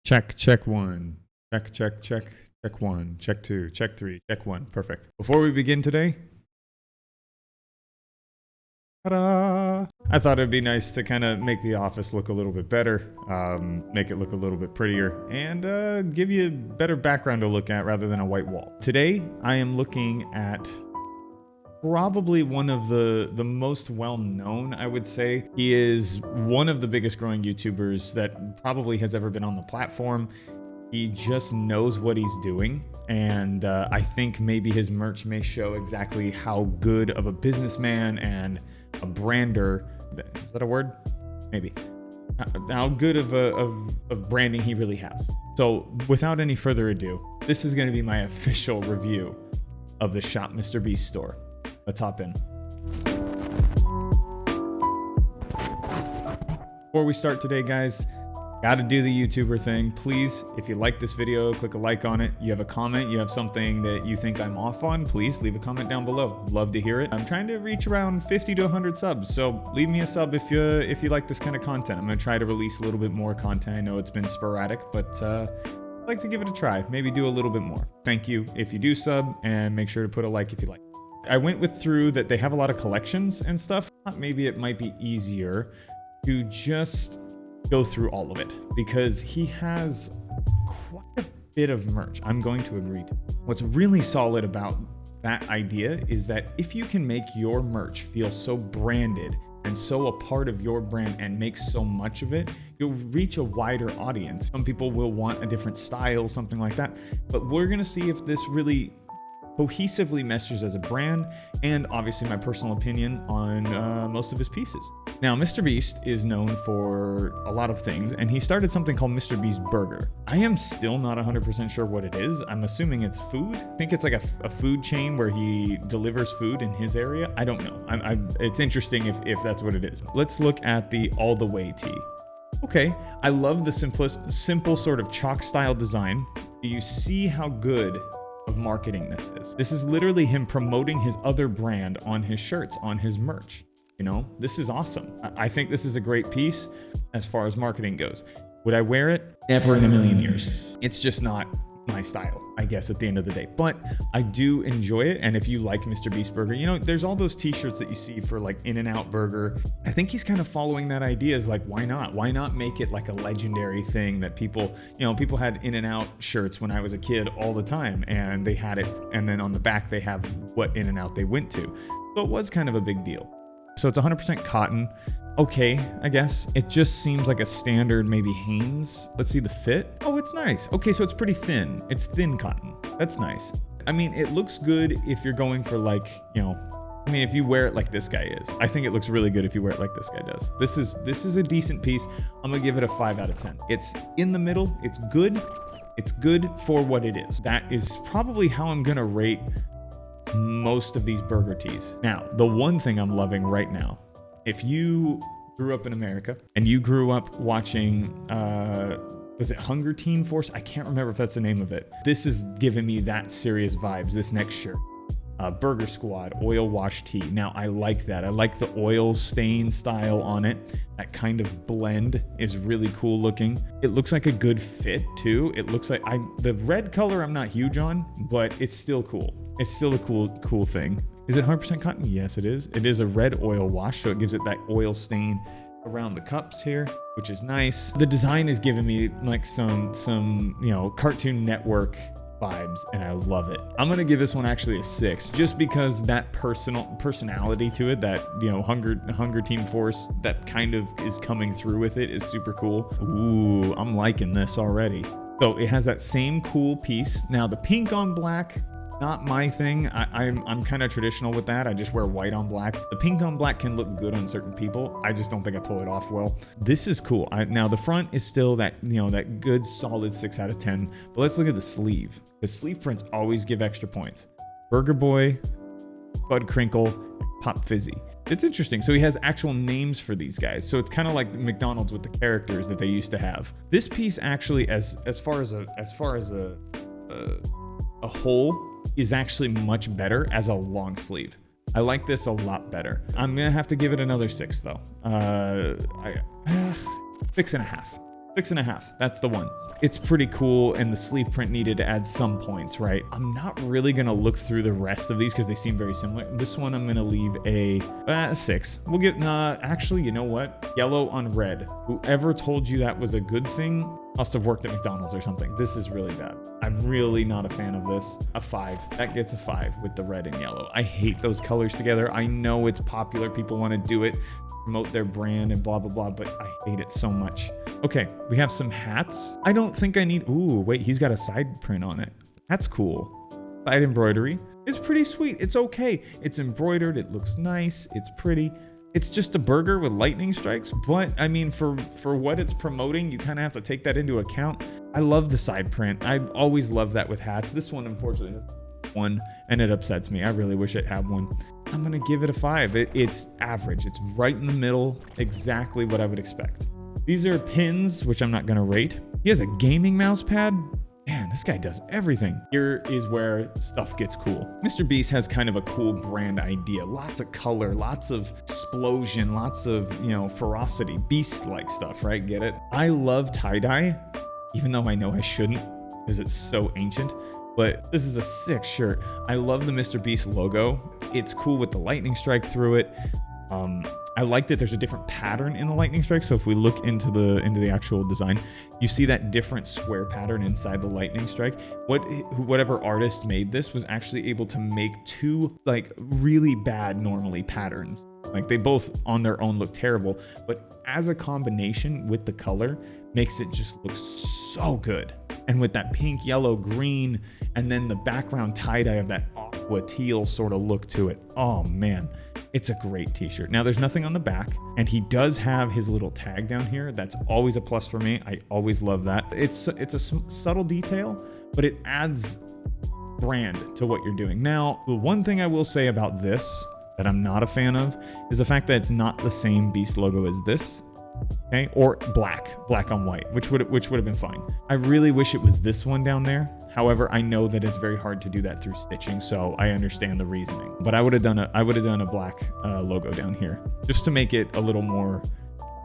Check one. Check one. Check two. Check three. Check one. Perfect. Before we begin today, ta-da! I thought it'd be nice to kind of make the office look a little bit better, make it look a little bit prettier, and give you a better background to look at rather than a white wall. Today, I am looking at probably one of the most well-known, I would say. He is one of the biggest growing YouTubers that probably has ever been on the platform. He just knows what he's doing, and I think maybe his merch may show exactly how good of a businessman and a brander, is that a word? Maybe. How good of branding he really has. So without any further ado, this is going to be my official review of the Shop Mr. Beast store. Let's hop in. Before we start today, guys, gotta do the YouTuber thing. Please, if you like this video, click a like on it. You have a comment, you have something that you think I'm off on, please leave a comment down below. Love to hear it. I'm trying to reach around 50 to 100 subs, so leave me a sub if you like this kind of content. I'm gonna try to release a little bit more content. I know it's been sporadic, but I'd like to give it a try. Maybe do a little bit more. Thank you if you do sub, and make sure to put a like if you like. I went through that they have a lot of collections and stuff. Maybe it might be easier to just go through all of it because he has quite a bit of merch. I'm going to agree to. What's really solid about that idea is that if you can make your merch feel so branded and so a part of your brand and make so much of it, you'll reach a wider audience. Some people will want a different style, something like that, but we're gonna see if this really cohesively meshes as a brand, and obviously my personal opinion on most of his pieces. Now, Mr. Beast is known for a lot of things, and he started something called Mr. Beast Burger. I am still not 100% sure what it is. I'm assuming it's food. I think it's like a food chain where he delivers food in his area. I don't know. It's interesting if that's what it is. Let's look at the All the Way tee. Okay, I love the simple sort of chalk style design. Do you see how good of marketing this is? This is literally him promoting his other brand on his shirts, on his merch. You know, this is awesome. I think this is a great piece as far as marketing goes. Would I wear it? Never in a million years. It's just not my style, I guess, at the end of the day. But I do enjoy it. And if you like Mr. Beast Burger, you know, there's all those t-shirts that you see for like In-N-Out Burger. I think he's kind of following that idea. Is like, why not? Why not make it like a legendary thing that people, you know, people had In-N-Out shirts when I was a kid all the time, and they had it. And then on the back, they have what In-N-Out they went to. So it was kind of a big deal. So it's 100% cotton. Okay, I guess. It just seems like a standard maybe Hanes. Let's see the fit. Oh, it's nice. Okay, so it's pretty thin. It's thin cotton. That's nice. I mean, it looks good if you're going for like, you know, I mean, if you wear it like this guy is. I think it looks really good if you wear it like this guy does. This is a decent piece. I'm gonna give it a 5 out of 10. It's in the middle. It's good. It's good for what it is. That is probably how I'm gonna rate most of these burger tees. Now, the one thing I'm loving right now, if you grew up in America and you grew up watching, was it Hunger Teen Force? I can't remember if that's the name of it. This is giving me that serious vibes, this next shirt. Burger Squad, oil wash tee. Now, I like that. I like the oil stain style on it. That kind of blend is really cool looking. It looks like a good fit too. It looks like, the red color I'm not huge on, but it's still cool. It's still a cool thing. Is it 100% cotton? Yes, it is. It is a red oil wash, so it gives it that oil stain around the cups here, which is nice. The design is giving me like some you know, Cartoon Network vibes, and I love it. I'm gonna give this one actually a 6, just because that personality to it, that, you know, Hunger Team Force, that kind of is coming through with it, is super cool. Ooh, I'm liking this already. So it has that same cool piece. Now the pink on black, not my thing. I'm kind of traditional with that. I just wear white on black. The pink on black can look good on certain people. I just don't think I pull it off well. This is cool. Now the front is still that, you know, that good solid 6 out of 10. But let's look at the sleeve. The sleeve prints always give extra points. Burger Boy, Bud Crinkle, Pop Fizzy. It's interesting. So he has actual names for these guys. So it's kind of like McDonald's with the characters that they used to have. This piece actually, as far as a whole, is actually much better as a long sleeve. I like this a lot better. I'm gonna have to give it another 6 though. 6.5. 6.5. That's the one. It's pretty cool, and the sleeve print needed to add some points, right? I'm not really gonna look through the rest of these because they seem very similar. This one I'm gonna leave a 6. We'll get actually, you know what? Yellow on red. Whoever told you that was a good thing must have worked at McDonald's or something. This is really bad. I'm really not a fan of this. A 5. That gets a 5 with the red and yellow. I hate those colors together. I know it's popular. People want to do it, promote their brand and blah, blah, blah, but I hate it so much. Okay, we have some hats. I don't think I need, ooh, wait, he's got a side print on it. That's cool. Side embroidery. It's pretty sweet. It's okay. It's embroidered. It looks nice. It's pretty. It's just a burger with lightning strikes, but I mean, for what it's promoting, you kind of have to take that into account. I love the side print. I always love that with hats. This one, unfortunately, has one, and it upsets me. I really wish it had one. I'm gonna give it a 5. It's average. It's right in the middle, exactly what I would expect. These are pins, which I'm not gonna rate. He has a gaming mouse pad. Man, this guy does everything. Here is where stuff gets cool. Mr. Beast has kind of a cool brand idea. Lots of color, lots of explosion, lots of, you know, ferocity, beast-like stuff, right? Get it? I love tie-dye, even though I know I shouldn't because it's so ancient. But this is a sick shirt. I love the Mr. Beast logo. It's cool with the lightning strike through it. I like that there's a different pattern in the lightning strike. So if we look into the actual design, you see that different square pattern inside the lightning strike. Whatever artist made this was actually able to make two like really bad normally patterns. Like they both on their own look terrible, but as a combination with the color makes it just look so good. And with that pink, yellow, green, and then the background tie-dye of that aqua teal sort of look to it. Oh man. It's a great t-shirt. Now there's nothing on the back, and he does have his little tag down here. That's always a plus for me. I always love that. It's a subtle detail, but it adds brand to what you're doing. Now, the one thing I will say about this that I'm not a fan of is the fact that it's not the same Beast logo as this. Okay, or black on white, which would have been fine. I really wish it was this one down there. However, I know that it's very hard to do that through stitching, so I understand the reasoning. But I would have done a black logo down here just to make it a little more,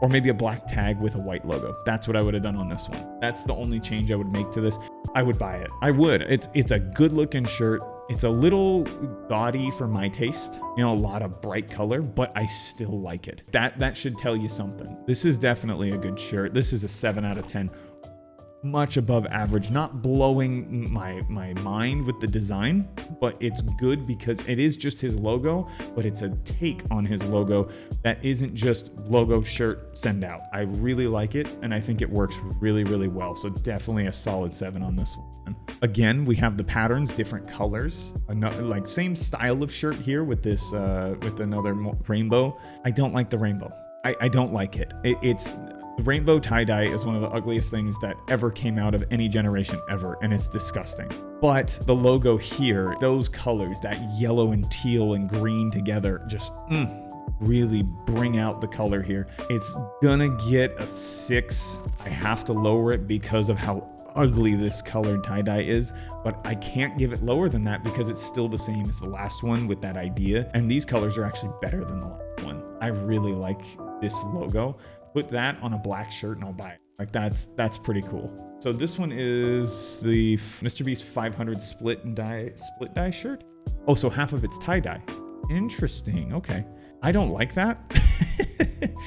or maybe a black tag with a white logo. That's what I would have done on this one. That's the only change I would make to this. I would buy it. I would. It's a good looking shirt. It's a little gaudy for my taste, you know, a lot of bright color, but I still like it. That should tell you something. This is definitely a good shirt. This is a 7 out of 10. Much above average, not blowing my mind with the design, but it's good because it is just his logo, but it's a take on his logo that isn't just logo shirt send out. I really like it, and I think it works really, really well. So definitely a solid 7 on this one. Again, we have the patterns, different colors, like same style of shirt here with this with another rainbow. I don't like the rainbow. I don't like it. The rainbow tie-dye is one of the ugliest things that ever came out of any generation ever, and it's disgusting. But the logo here, those colors, that yellow and teal and green together, just really bring out the color here. It's gonna get a 6. I have to lower it because of how ugly this colored tie-dye is, but I can't give it lower than that because it's still the same as the last one with that idea. And these colors are actually better than the last one. I really like this logo. Put that on a black shirt and I'll buy it. Like that's pretty cool. So this one is the Mr. Beast 500 split dye shirt. Oh, so half of it's tie-dye. Interesting. Okay. I don't like that.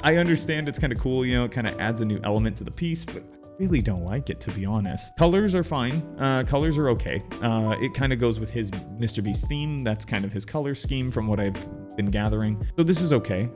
I understand it's kind of cool, you know, it kind of adds a new element to the piece, but I really don't like it, to be honest. Colors are fine. Colors are okay. It kind of goes with his Mr. Beast theme. That's kind of his color scheme from what I've been gathering. So this is okay.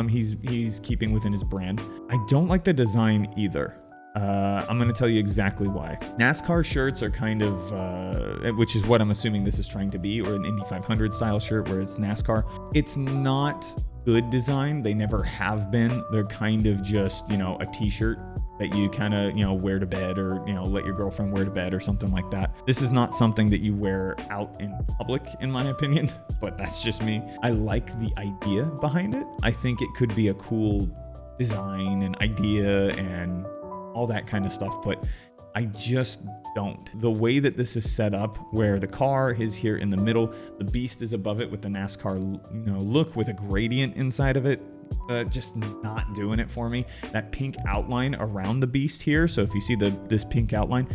He's keeping within his brand. I don't like the design either. I'm going to tell you exactly why. NASCAR shirts are kind of, which is what I'm assuming this is trying to be, or an Indy 500 style shirt where it's NASCAR. It's not good design. They never have been. They're kind of just, you know, a t-shirt that you kind of, you know, wear to bed, or, you know, let your girlfriend wear to bed or something like that. This is not something that you wear out in public, in my opinion, but that's just me. I like the idea behind it. I think it could be a cool design and idea and all that kind of stuff, but I just don't. The way that this is set up, where the car is here in the middle, the Beast is above it with the NASCAR, you know, look with a gradient inside of it, just not doing it for me. That pink outline around the beast here. So if you see this pink outline,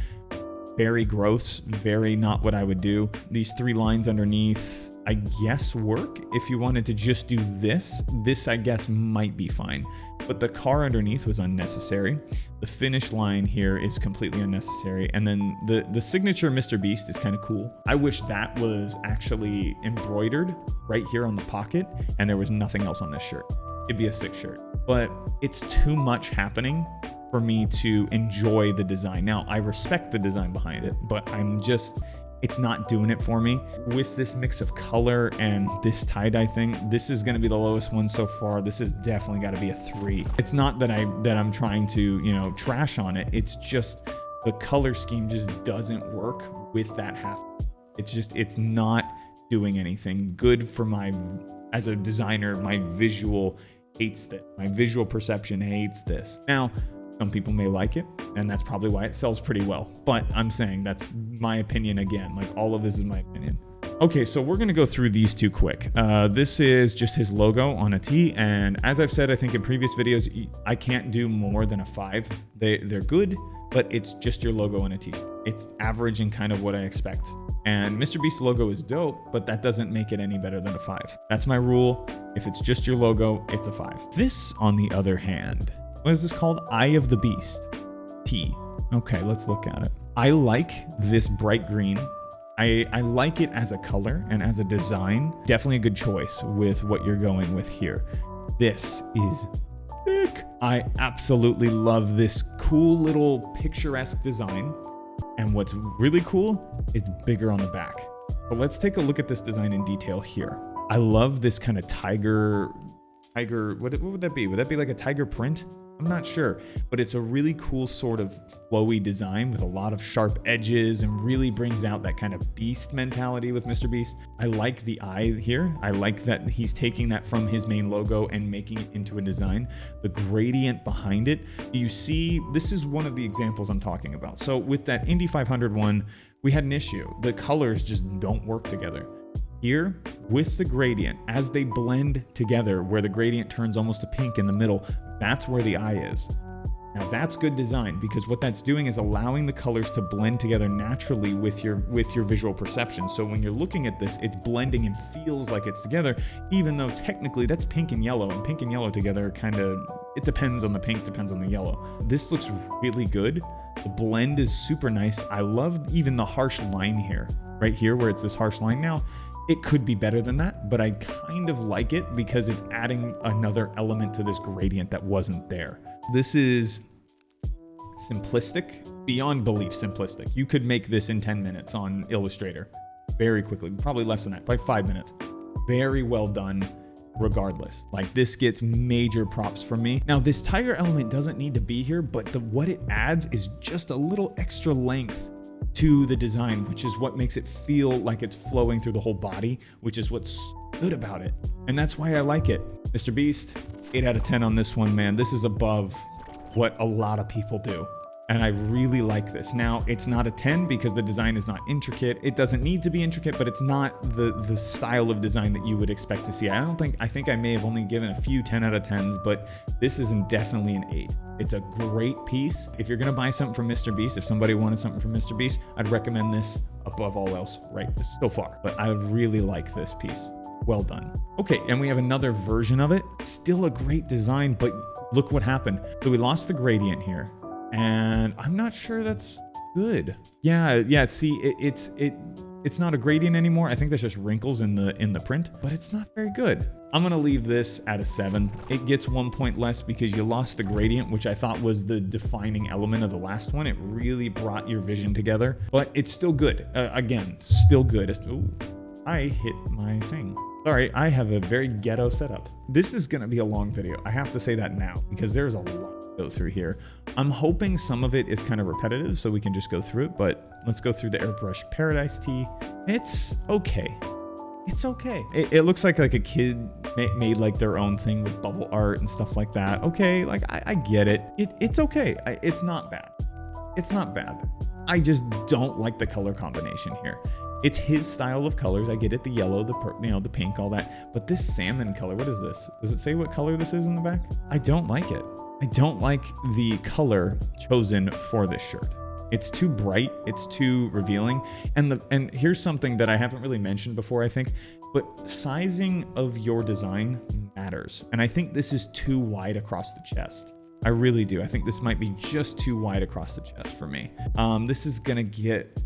very gross, very not what I would do. These 3 lines underneath, I guess work if you wanted to just do this. This, I guess, might be fine. But the car underneath was unnecessary. The finish line here is completely unnecessary. And then the signature Mr. Beast is kind of cool. I wish that was actually embroidered right here on the pocket and there was nothing else on this shirt. It'd be a sick shirt. But it's too much happening for me to enjoy the design. Now, I respect the design behind it, but it's not doing it for me. With this mix of color and this tie-dye thing, this is gonna be the lowest one so far. This has definitely gotta be a 3. It's not that I'm trying to, trash on it. It's just the color scheme just doesn't work with that half. It's not doing anything good for as a designer, my visual hates this. My visual perception hates this. Now, some people may like it, and that's probably why it sells pretty well. But I'm saying that's my opinion again. Like, all of this is my opinion. Okay, so we're gonna go through these 2 quick. This is just his logo on a tee, and as I've said, I think in previous videos, I can't do more than a 5. They're good, but it's just your logo on a t-shirt. It's average and kind of what I expect. And Mr. Beast's logo is dope, but that doesn't make it any better than a 5. That's my rule. If it's just your logo, it's a 5. This, on the other hand, what is this called? Eye of the Beast. T. Okay, let's look at it. I like this bright green. I like it as a color and as a design. Definitely a good choice with what you're going with here. This is sick. I absolutely love this cool little picturesque design. And what's really cool, it's bigger on the back. But let's take a look at this design in detail here. I love this kind of tiger, what would that be? Would that be like a tiger print? I'm not sure, but it's a really cool sort of flowy design with a lot of sharp edges and really brings out that kind of beast mentality with Mr. Beast. I like the eye here. I like that he's taking that from his main logo and making it into a design. The gradient behind it, you see, this is one of the examples I'm talking about. So with that Indy 500 one, we had an issue. The colors just don't work together. Here, with the gradient, as they blend together, where the gradient turns almost to pink in the middle, that's where the eye is. Now that's good design, because what that's doing is allowing the colors to blend together naturally with your visual perception. So when you're looking at this, it's blending and feels like it's together, even though technically that's pink and yellow together kind of, it depends on the pink, depends on the yellow. This looks really good. The blend is super nice. I love even the harsh line here, right here where it's this harsh line. Now, it could be better than that, but I kind of like it because it's adding another element to this gradient that wasn't there. This is simplistic, beyond belief simplistic. You could make this in 10 minutes on Illustrator very quickly, probably less than that, probably 5 minutes. Very well done regardless. Like, this gets major props from me. Now, this tiger element doesn't need to be here, but what it adds is just a little extra length to the design, which is what makes it feel like it's flowing through the whole body, which is what's good about it. And that's why I like it. Mr. Beast, 8 out of 10 on this one, man. This is above what a lot of people do. And I really like this. Now, it's not a 10 because the design is not intricate. It doesn't need to be intricate, but it's not the style of design that you would expect to see. I think I may have only given a few 10 out of 10s, but this is definitely an 8. It's a great piece. If you're gonna buy something from Mr. Beast, if somebody wanted something from Mr. Beast, I'd recommend this above all else right so far. But I really like this piece. Well done. Okay, and we have another version of it. Still a great design, but look what happened. So we lost the gradient here, and I'm not sure that's good. Yeah, see, it's not a gradient anymore. I think there's just wrinkles in the print, but it's not very good. I'm gonna leave this at a 7. It gets 1 point less because you lost the gradient, which I thought was the defining element of the last one. It really brought your vision together, but it's still good. Again, still good. Ooh, I hit my thing. Sorry, I have a very ghetto setup. This is gonna be a long video. I have to say that now because there's a lot to go through here. I'm hoping some of it is kind of repetitive so we can just go through it, but let's go through the Airbrush Paradise tee. It's okay. It's okay. It looks like a kid made like their own thing with bubble art and stuff like that. Okay, like I get it. It's okay. It's not bad. It's not bad. I just don't like the color combination here. It's his style of colors. I get it. The yellow, the pink, all that. But this salmon color, what is this? Does it say what color this is in the back? I don't like it. I don't like the color chosen for this shirt. It's too bright. It's too revealing. And here's something that I haven't really mentioned before, I think, but sizing of your design matters. And I think this is too wide across the chest. I really do. I think this might be just too wide across the chest for me. This is gonna get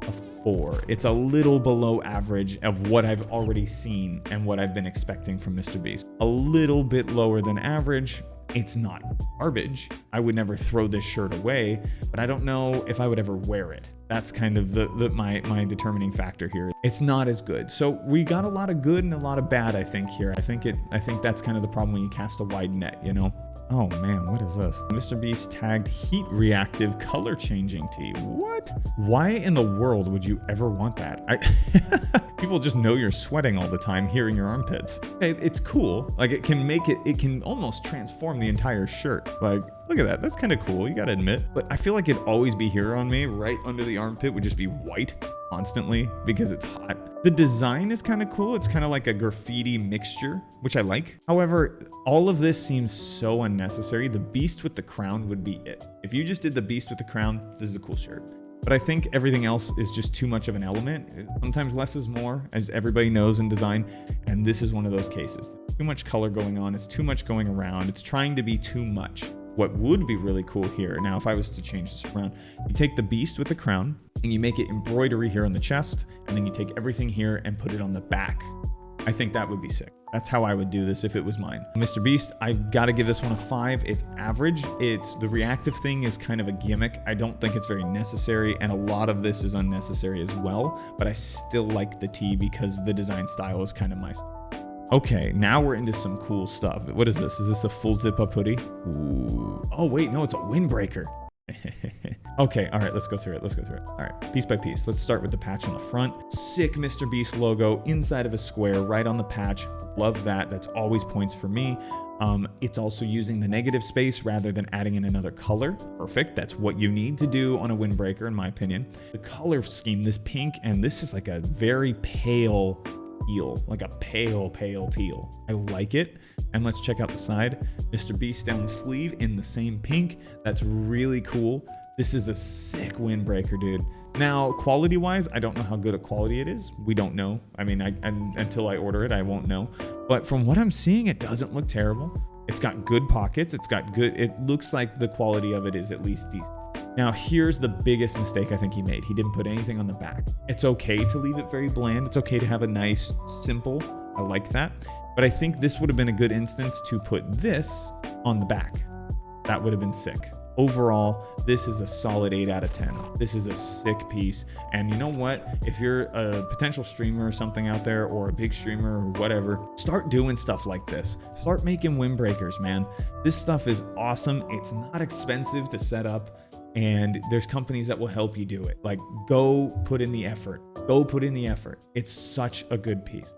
a 4. It's a little below average of what I've already seen and what I've been expecting from Mr. Beast. A little bit lower than average. It's not garbage. I would never throw this shirt away, but I don't know if I would ever wear it. That's kind of my determining factor here. It's not as good. So we got a lot of good and a lot of bad, I think, here. I think that's kind of the problem when you cast a wide net, you know? Oh man, what is this? Mr. Beast tagged heat reactive color changing tee. What? Why in the world would you ever want that? People just know you're sweating all the time here in your armpits. It's cool. Like it can almost transform the entire shirt. Like, look at that. That's kind of cool. You gotta admit. But I feel like it'd always be here on me. Right under the armpit would just be white constantly because it's hot. The design is kind of cool. It's kind of like a graffiti mixture, which I like. However, all of this seems so unnecessary. The beast with the crown would be it. If you just did the beast with the crown, this is a cool shirt. But I think everything else is just too much of an element. Sometimes less is more, as everybody knows in design. And this is one of those cases. Too much color going on. It's too much going around. It's trying to be too much. What would be really cool here, now if I was to change this around, you take the beast with the crown and you make it embroidery here on the chest, and then you take everything here and put it on the back. I think that would be sick. That's how I would do this if it was mine. Mr. Beast, I gotta give this one a 5. It's average. The reactive thing is kind of a gimmick. I don't think it's very necessary, and a lot of this is unnecessary as well, but I still like the tee because the design style is kind of my style. Okay, now we're into some cool stuff. What is this? Is this a full zip up hoodie? Ooh. Oh wait, no, it's a windbreaker. Okay, all right, let's go through it. All right, piece by piece. Let's start with the patch on the front. Sick Mr. Beast logo inside of a square right on the patch. Love that. That's always points for me. It's also using the negative space rather than adding in another color. Perfect. That's what you need to do on a windbreaker, in my opinion. The color scheme, this pink, and this is like a very pale teal, like a pale teal. I like it. And let's check out the side. Mr. Beast down the sleeve in the same pink. That's really cool. This is a sick windbreaker, dude. Now, quality-wise, I don't know how good a quality it is. We don't know. I mean, until I order it, I won't know. But from what I'm seeing, it doesn't look terrible. It's got good pockets. It looks like the quality of it is at least decent. Now, here's the biggest mistake I think he made. He didn't put anything on the back. It's okay to leave it very bland. It's okay to have a nice, simple. I like that. But I think this would have been a good instance to put this on the back. That would have been sick. Overall, this is a solid 8 out of 10. This is a sick piece. And you know what? If you're a potential streamer or something out there, or a big streamer or whatever, start doing stuff like this. Start making windbreakers, man. This stuff is awesome. It's not expensive to set up. And there's companies that will help you do it. Like, go put in the effort. Go put in the effort. It's such a good piece.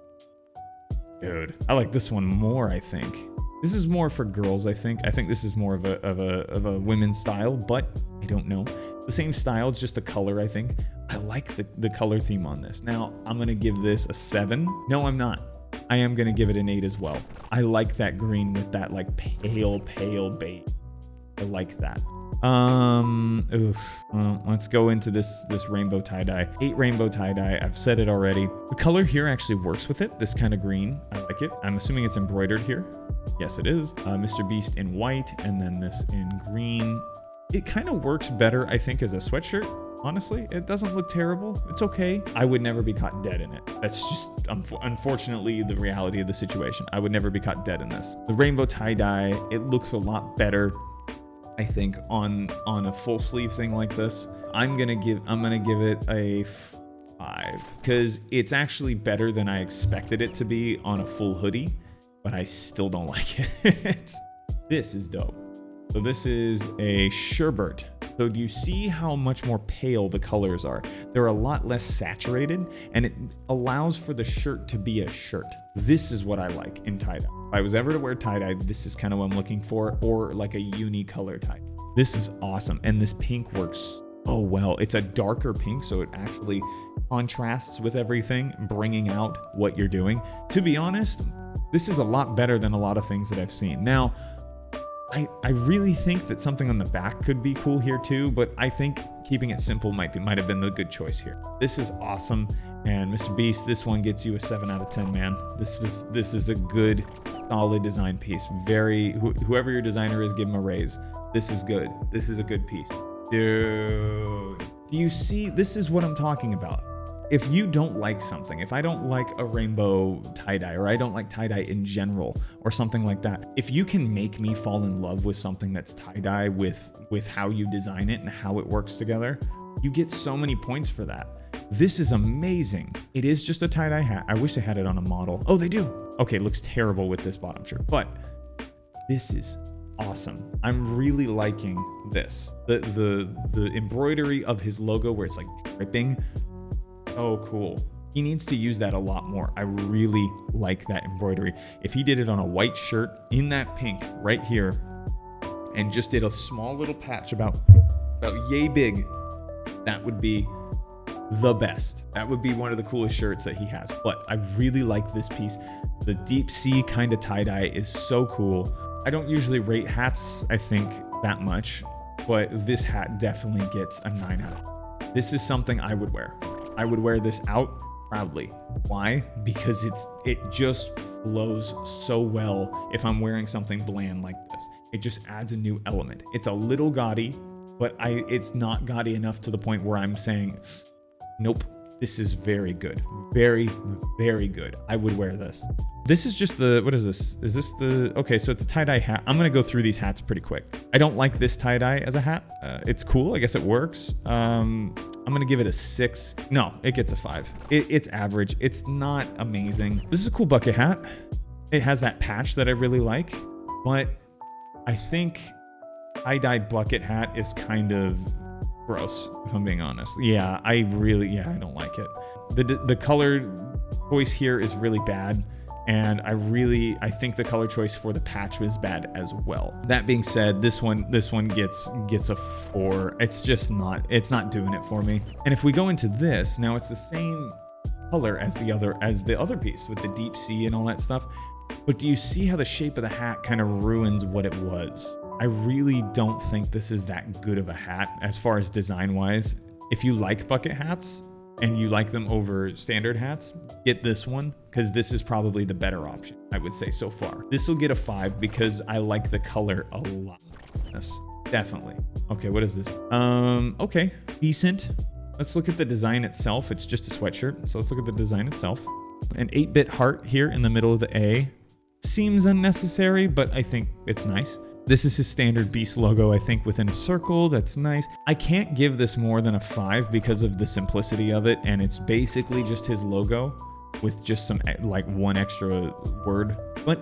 Dude, I like this one more, I think. This is more for girls, I think. I think this is more of a women's style, but I don't know. The same style, it's just the color, I think. I like the color theme on this. Now, I'm gonna give this a 7. No, I'm not. I am gonna give it an 8 as well. I like that green with that like pale beige. I like that. Let's go into this rainbow tie-dye. 8 rainbow tie-dye. I've said it already. The color here actually works with it. This kind of green. I like it. I'm assuming it's embroidered here. Yes, it is. Mr. Beast in white and then this in green. It kind of works better, I think, as a sweatshirt. Honestly, it doesn't look terrible. It's okay. I would never be caught dead in it. That's just, unfortunately, the reality of the situation. I would never be caught dead in this. The rainbow tie-dye, it looks a lot better, I think, on a full sleeve thing like this. I'm gonna give it a 5 because it's actually better than I expected it to be on a full hoodie, but I still don't like it. This is dope. So this is a sherbet. So do you see how much more pale the colors are? They're a lot less saturated, and it allows for the shirt to be a shirt. This is what I like in tie-dye. If I was ever to wear tie-dye, this is kind of what I'm looking for, or like a uni color tie. This is awesome, and this pink works so well. It's a darker pink, so it actually contrasts with everything, bringing out what you're doing. To be honest, this is a lot better than a lot of things that I've seen. Now, I really think that something on the back could be cool here too, but I think keeping it simple might have been the good choice here. This is awesome, and Mr. Beast, this one gets you a 7 out of 10, man. This is a good, solid design piece. Whoever your designer is, give him a raise. This is good. This is a good piece. Dude, do you see? This is what I'm talking about. If you don't like something, if I don't like a rainbow tie-dye, or I don't like tie-dye in general, or something like that, if you can make me fall in love with something that's tie-dye with how you design it and how it works together, you get so many points for that. This is amazing. It is just a tie-dye hat. I wish they had it on a model. Oh, they do. Okay, it looks terrible with this bottom shirt, but this is awesome. I'm really liking this. The embroidery of his logo where it's like dripping. Oh, cool. He needs to use that a lot more. I really like that embroidery. If he did it on a white shirt in that pink right here and just did a small little patch about yay big, that would be the best. That would be one of the coolest shirts that he has. But I really like this piece. The deep sea kind of tie-dye is so cool. I don't usually rate hats, I think, that much, but this hat definitely gets a 9 out of 10. This is something I would wear. I would wear this out proudly. Why? Because it just flows so well if I'm wearing something bland like this. It just adds a new element. It's a little gaudy, but it's not gaudy enough to the point where I'm saying, nope, this is very good. Very, very good. I would wear this. This is just what is this? Is this okay, so it's a tie-dye hat. I'm gonna go through these hats pretty quick. I don't like this tie-dye as a hat. It's cool, I guess it works. I'm gonna give it a 6. No, it gets a 5. It's average. It's not amazing. This is a cool bucket hat. It has that patch that I really like, but I think tie-dye bucket hat is kind of gross, if I'm being honest. Yeah, I don't like it. The color choice here is really bad, and I think the color choice for the patch was bad as well. That being said, this one gets a 4. It's not doing it for me. And if we go into this, now it's the same color as the other piece with the deep sea and all that stuff. But do you see how the shape of the hat kind of ruins what it was? I really don't think this is that good of a hat as far as design wise. If you like bucket hats and you like them over standard hats, get this one, because this is probably the better option, I would say so far. This will get a 5 because I like the color a lot. Yes, definitely. Okay, what is this? Okay, decent. Let's look at the design itself. It's just a sweatshirt, so let's look at the design itself. An 8-bit heart here in the middle of the A. Seems unnecessary, but I think it's nice. This is his standard Beast logo, I think, within a circle. That's nice. I can't give this more than a 5 because of the simplicity of it, and it's basically just his logo with just some, like, one extra word. But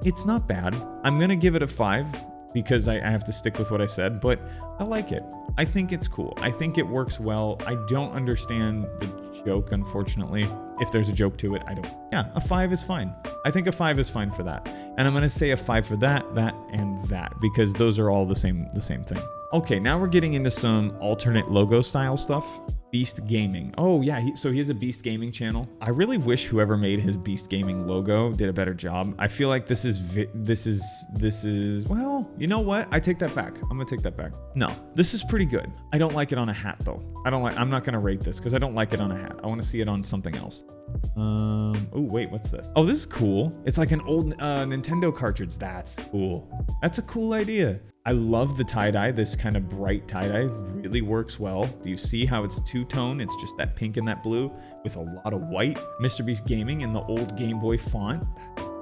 it's not bad. I'm gonna give it a 5 because I have to stick with what I said, but I like it. I think it's cool. I think it works well. I don't understand the joke, unfortunately. If there's a joke to it, I don't. Yeah, a 5 is fine. I think a 5 is fine for that. And I'm gonna say a 5 for that, and that, because those are all the same thing. Okay, now we're getting into some alternate logo style stuff. Beast Gaming. Oh yeah, so he has a Beast Gaming channel. I really wish whoever made his Beast Gaming logo did a better job. I feel like this is, well, you know what? I take that back. I'm gonna take that back. No, this is pretty good. I don't like it on a hat though. I'm not gonna rate this because I don't like it on a hat. I wanna see it on something else. Oh wait, what's this? Oh, this is cool. It's like an old Nintendo cartridge. That's cool. That's a cool idea. I love the tie-dye. This kind of bright tie-dye really works well. Do you see how it's two-tone? It's just that pink and that blue with a lot of white. Mr. Beast Gaming in the old Game Boy font.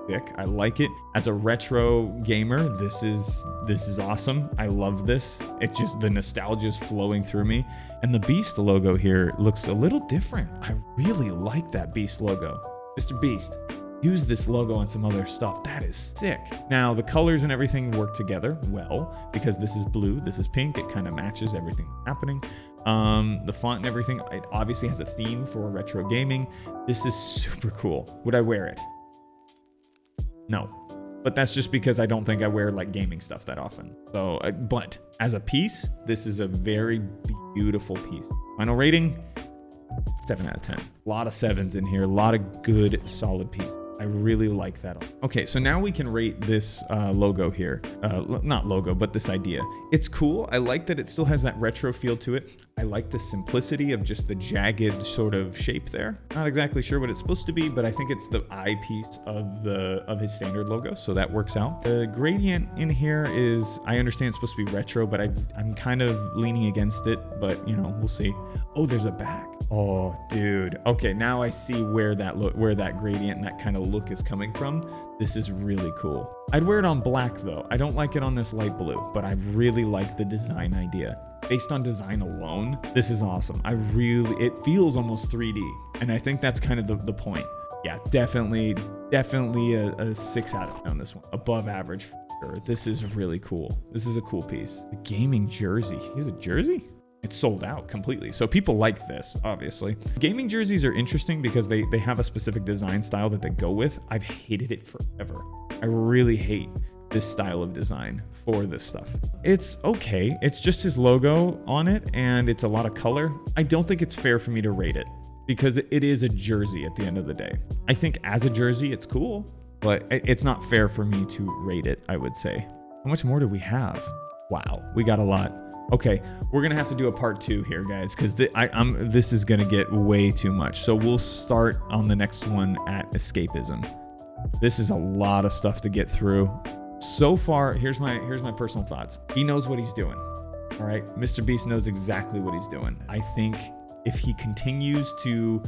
Thick. I like it. As a retro gamer, this is awesome. I love this. It just, the nostalgia is flowing through me. And the Beast logo here looks a little different. I really like that Beast logo. Mr. Beast, use this logo on some other stuff. That is sick. Now, the colors and everything work together well because this is blue, this is pink. It kind of matches everything happening. The font and everything, it obviously has a theme for retro gaming. This is super cool. Would I wear it? No, but that's just because I don't think I wear like gaming stuff that often. So, but as a piece, this is a very beautiful piece. Final rating, 7 out of 10. A lot of 7s in here. A lot of good, solid pieces. I really like that. Okay, so now we can rate this logo here. Not logo, but this idea. It's cool. I like that it still has that retro feel to it. I like the simplicity of just the jagged sort of shape there. Not exactly sure what it's supposed to be, but I think it's the eyepiece of his standard logo, so that works out. The gradient in here is, I understand it's supposed to be retro, but I'm kind of leaning against it, but you know, we'll see. Oh, there's a back. Oh, dude. Okay, now I see where that gradient and that kind of look is coming from. This is really cool. I'd wear it on black though. I don't like it on this light blue, but I really like the design idea. Based on design alone, this is awesome. It feels almost 3D, and I think that's kind of the point. Yeah, definitely a 6 out of 10 on this one. Above average for sure. This is really cool. This is a cool piece. The gaming jersey. He has a jersey? It's sold out completely. So people like this, obviously. Gaming jerseys are interesting because they have a specific design style that they go with. I've hated it forever. I really hate this style of design for this stuff. It's okay. It's just his logo on it, and it's a lot of color. I don't think it's fair for me to rate it because it is a jersey at the end of the day. I think as a jersey, it's cool, but it's not fair for me to rate it, I would say. How much more do we have? Wow, we got a lot. Okay, we're gonna have to do a part 2 here, guys, because this is gonna get way too much. So we'll start on the next one at escapism. This is a lot of stuff to get through. So far, here's my personal thoughts. He knows what he's doing. All right, Mr. Beast knows exactly what he's doing. I think if he continues to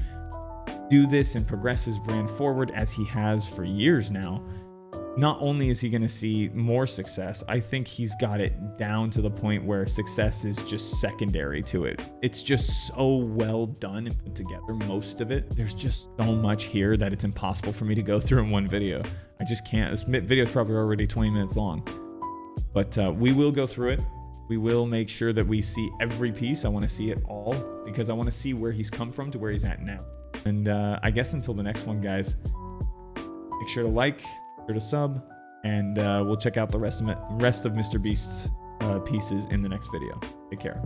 do this and progress his brand forward as he has for years now, not only is he going to see more success, I think he's got it down to the point where success is just secondary to it. It's just so well done and put together, most of it. There's just so much here that it's impossible for me to go through in one video. I just can't. This video is probably already 20 minutes long. But we will go through it. We will make sure that we see every piece. I want to see it all because I want to see where he's come from to where he's at now. And I guess until the next one, guys, make sure to like, to sub, and we'll check out the rest of Mr. Beast's pieces in the next video. Take care.